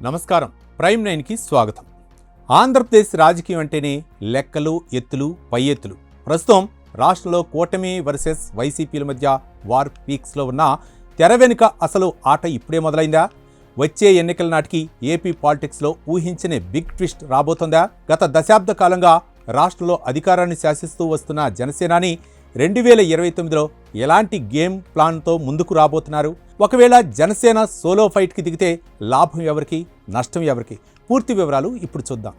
నమస్కారం. ప్రైమ్ 9కి స్వాగతం. ఆంధ్రప్రదేశ్ రాజకీయం అంటేనే లెక్కలు, ఎత్తులు, పై ఎత్తులు. ప్రస్తుతం రాష్ట్రంలో కూటమి వర్సెస్ వైసీపీల మధ్య వార్ పీక్స్లో ఉన్న తెర వెనుక అసలు ఆట ఇప్పుడే మొదలైందా? వచ్చే ఎన్నికల నాటికి ఏపీ పాలిటిక్స్లో ఊహించని బిగ్ ట్విస్ట్ రాబోతుందా? గత దశాబ్ద కాలంగా రాష్ట్రంలో అధికారాన్ని శాసిస్తూ వస్తున్న జనసేనాని 2029లో ఎలాంటి గేమ్ ప్లాన్తో ముందుకు రాబోతున్నారు? ఒకవేళ జనసేన సోలో ఫైట్కి దిగితే లాభం ఎవరికి, నష్టం ఎవరికి? పూర్తి వివరాలు ఇప్పుడు చూద్దాం.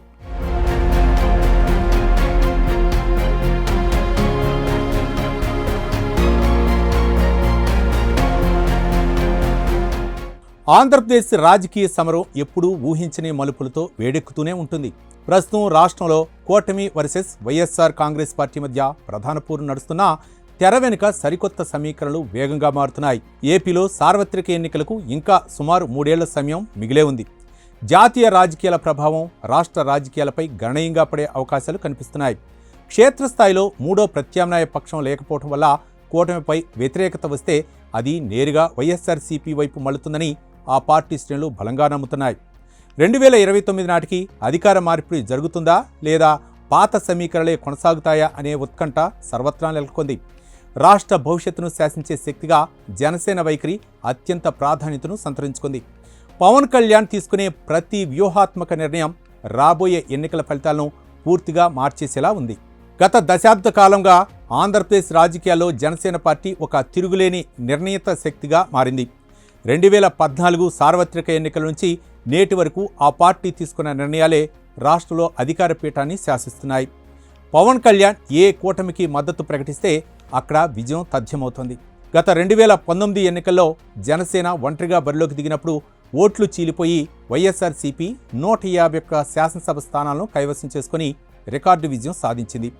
ఆంధ్రప్రదేశ్ రాజకీయ సమరం ఎప్పుడూ ఊహించని మలుపులతో వేడెక్కుతూనే ఉంటుంది. ప్రస్తుతం రాష్ట్రంలో కూటమి వర్సెస్ వైఎస్ఆర్ కాంగ్రెస్ పార్టీ మధ్య ప్రధాన పోరు నడుస్తున్న తెర వెనుక సరికొత్త సమీకరణలు వేగంగా మారుతున్నాయి. ఏపీలో సార్వత్రిక ఎన్నికలకు ఇంకా సుమారు 3 ఏళ్ల సమయం మిగిలే ఉంది. జాతీయ రాజకీయాల ప్రభావం రాష్ట్ర రాజకీయాలపై గణనీయంగా పడే అవకాశాలు కనిపిస్తున్నాయి. క్షేత్రస్థాయిలో మూడో ప్రత్యామ్నాయ పక్షం లేకపోవడం వల్ల కూటమిపై వ్యతిరేకత వస్తే అది నేరుగా వైఎస్ఆర్సీపీ వైపు మళ్లుతుందని ఆ పార్టీ శ్రేణులు బలంగా నమ్ముతున్నాయి. 2029 నాటికి అధికార మార్పిడి జరుగుతుందా లేదా పాత సమీకరణలే కొనసాగుతాయా అనే ఉత్కంఠ సర్వత్రా నెలకొంది. రాష్ట్ర భవిష్యత్తును శాసించే శక్తిగా జనసేన వైఖరి అత్యంత ప్రాధాన్యతను సంతరించుకుంది. పవన్ కళ్యాణ్ తీసుకునే ప్రతి వ్యూహాత్మక నిర్ణయం రాబోయే ఎన్నికల ఫలితాలను పూర్తిగా మార్చేసేలా ఉంది. గత దశాబ్ద కాలంగా ఆంధ్రప్రదేశ్ రాజకీయాల్లో జనసేన పార్టీ ఒక తిరుగులేని నిర్ణీత శక్తిగా మారింది. 2014 సార్వత్రిక ఎన్నికల నుంచి నేటి వరకు ఆ పార్టీ తీసుకున్న నిర్ణయాలే రాష్ట్రంలో అధికార పీఠాన్ని శాసిస్తున్నాయి. పవన్ కళ్యాణ్ ఏ కూటమికి మద్దతు ప్రకటిస్తే అక్కడ విజయం తథ్యమవుతోంది. గత 2019 ఎన్నికల్లో జనసేన ఒంటరిగా బరిలోకి దిగినప్పుడు ఓట్లు చీలిపోయి వైఎస్ఆర్సీపీ 151 శాసనసభ స్థానాలను కైవసం చేసుకుని రికార్డు విజయం సాధించింది.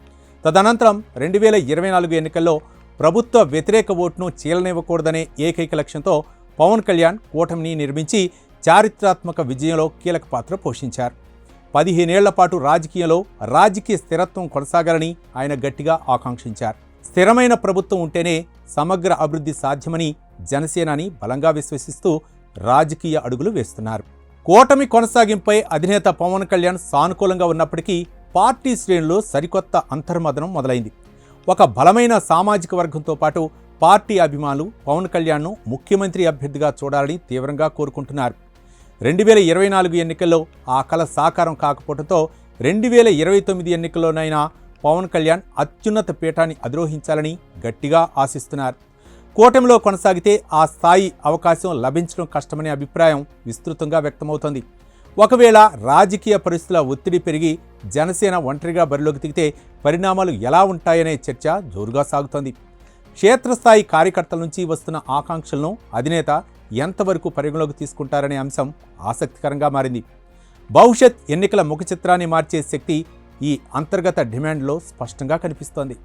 తదనంతరం 2024 ఎన్నికల్లో ప్రభుత్వ వ్యతిరేక ఓటును చీలనివ్వకూడదనే ఏకైక లక్ష్యంతో పవన్ కళ్యాణ్ కూటమిని నిర్మించి చారిత్రాత్మక విజయంలో కీలక పాత్ర పోషించారు. 15 ఏళ్ల పాటు రాజకీయ స్థిరత్వం కొనసాగాలని ఆయన గట్టిగా ఆకాంక్షించారు. స్థిరమైన ప్రభుత్వం ఉంటేనే సమగ్ర అభివృద్ధి సాధ్యమని జనసేనాని బలంగా విశ్వసిస్తూ రాజకీయ అడుగులు వేస్తున్నారు. కూటమి కొనసాగింపై అధినేత పవన్ కళ్యాణ్ సానుకూలంగా ఉన్నప్పటికీ పార్టీ శ్రేణుల్లో సరికొత్త అంతర్మదనం మొదలైంది. ఒక బలమైన సామాజిక వర్గంతో పాటు పార్టీ అభిమానులు పవన్ కళ్యాణ్ను ముఖ్యమంత్రి అభ్యర్థిగా చూడాలని తీవ్రంగా కోరుకుంటున్నారు. 2024 ఎన్నికల్లో ఆ కల సాకారం కాకపోవడంతో 2029 ఎన్నికల్లోనైనా పవన్ కళ్యాణ్ అత్యున్నత పీఠాన్ని అధిరోహించాలని గట్టిగా ఆశిస్తున్నారు. కూటమిలో కొనసాగితే ఆ స్థాయి అవకాశం లభించడం కష్టమనే అభిప్రాయం విస్తృతంగా వ్యక్తమవుతోంది. ఒకవేళ రాజకీయ పరిస్థితుల ఒత్తిడి పెరిగి జనసేన ఒంటరిగా బరిలోకి దిగితే పరిణామాలు ఎలా ఉంటాయనే చర్చ జోరుగా సాగుతోంది. క్షేత్రస్థాయి కార్యకర్తల నుంచి వస్తున్న ఆకాంక్షలను అధినేత ఎంతవరకు పరిగణలోకి తీసుకుంటారనే అంశం ఆసక్తికరంగా మారింది. భవిష్యత్ ఎన్నికల ముఖ చిత్రాన్ని మార్చే శక్తి ఈ అంతర్గత డిమాండ్లో స్పష్టంగా కనిపిస్తోంది.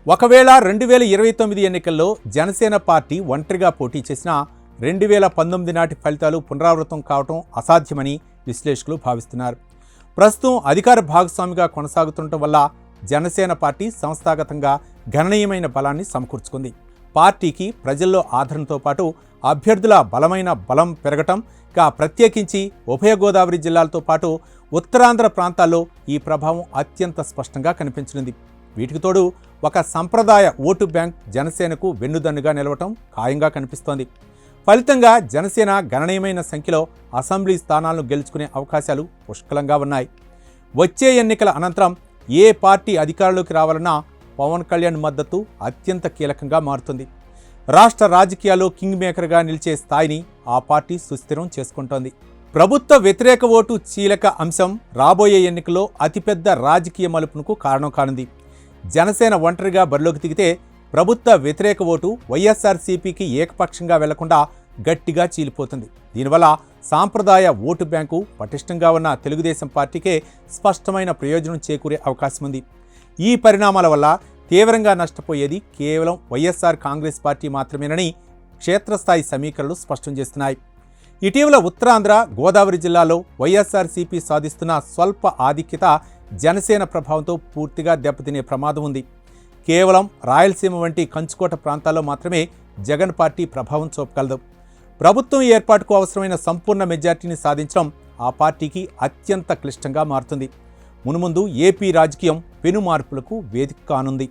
ఒకవేళ 2029 ఎన్నికల్లో జనసేన పార్టీ ఒంటరిగా పోటీ చేసినా 2019 నాటి ఫలితాలు పునరావృతం కావటం అసాధ్యమని విశ్లేషకులు భావిస్తున్నారు. ప్రస్తుతం అధికార భాగస్వామిగా కొనసాగుతుండటం వల్ల జనసేన పార్టీ సంస్థాగతంగా గణనీయమైన బలాన్ని సమకూర్చుకుంది. పార్టీకి ప్రజల్లో ఆదరణతో పాటు అభ్యర్థుల బలం పెరగటం, ప్రత్యేకించి ఉభయ గోదావరి జిల్లాలతో పాటు ఉత్తరాంధ్ర ప్రాంతాల్లో ఈ ప్రభావం అత్యంత స్పష్టంగా కనిపించనుంది. వీటికి తోడు ఒక సంప్రదాయ ఓటు బ్యాంక్ జనసేనకు వెన్నుదన్నుగా నిలవటం ఖాయంగా కనిపిస్తోంది. ఫలితంగా జనసేన గణనీయమైన సంఖ్యలో అసెంబ్లీ స్థానాలను గెలుచుకునే అవకాశాలు పుష్కలంగా ఉన్నాయి. వచ్చే ఎన్నికల అనంతరం ఏ పార్టీ అధికారంలోకి రావాలన్నా పవన్ కళ్యాణ్ మద్దతు అత్యంత కీలకంగా మారుతుంది. రాష్ట్ర రాజకీయాల్లో కింగ్ మేకర్గా నిలిచే స్థాయిని ఆ పార్టీ సుస్థిరం చేసుకుంటోంది. ప్రభుత్వ వ్యతిరేక ఓటు చీలక అంశం రాబోయే ఎన్నికల్లో అతిపెద్ద రాజకీయ మలుపునకు కారణం కానుంది. జనసేన ఒంటరిగా బరిలోకి దిగితే ప్రభుత్వ వ్యతిరేక ఓటు వైఎస్ఆర్సీపీకి ఏకపక్షంగా వెళ్లకుండా గట్టిగా చీలిపోతుంది. దీనివల్ల సాంప్రదాయ ఓటు బ్యాంకు పటిష్టంగా ఉన్న తెలుగుదేశం పార్టీకే స్పష్టమైన ప్రయోజనం చేకూరే అవకాశం ఉంది. ఈ పరిణామాల వల్ల తీవ్రంగా నష్టపోయేది కేవలం వైఎస్ఆర్ కాంగ్రెస్ పార్టీ మాత్రమేనని క్షేత్రస్థాయి సమీకరణలు స్పష్టం చేస్తున్నాయి. ఇటీవల ఉత్తరాంధ్ర, గోదావరి జిల్లాలో వైఎస్ఆర్సీపీ సాధిస్తున్న స్వల్ప ఆధిక్యత జనసేన ప్రభావంతో పూర్తిగా దెబ్బతినే ప్రమాదం ఉంది. కేవలం రాయలసీమ వంటి కంచుకోట ప్రాంతాల్లో మాత్రమే జగన్ పార్టీ ప్రభావం చూపగలదు. ప్రభుత్వం ఏర్పాటుకు అవసరమైన సంపూర్ణ మెజార్టీని సాధించడం ఆ పార్టీకి అత్యంత క్లిష్టంగా మారుతుంది. మునుముందు ఏపీ రాజకీయం పెను మార్పులకు వేదిక కానుంది.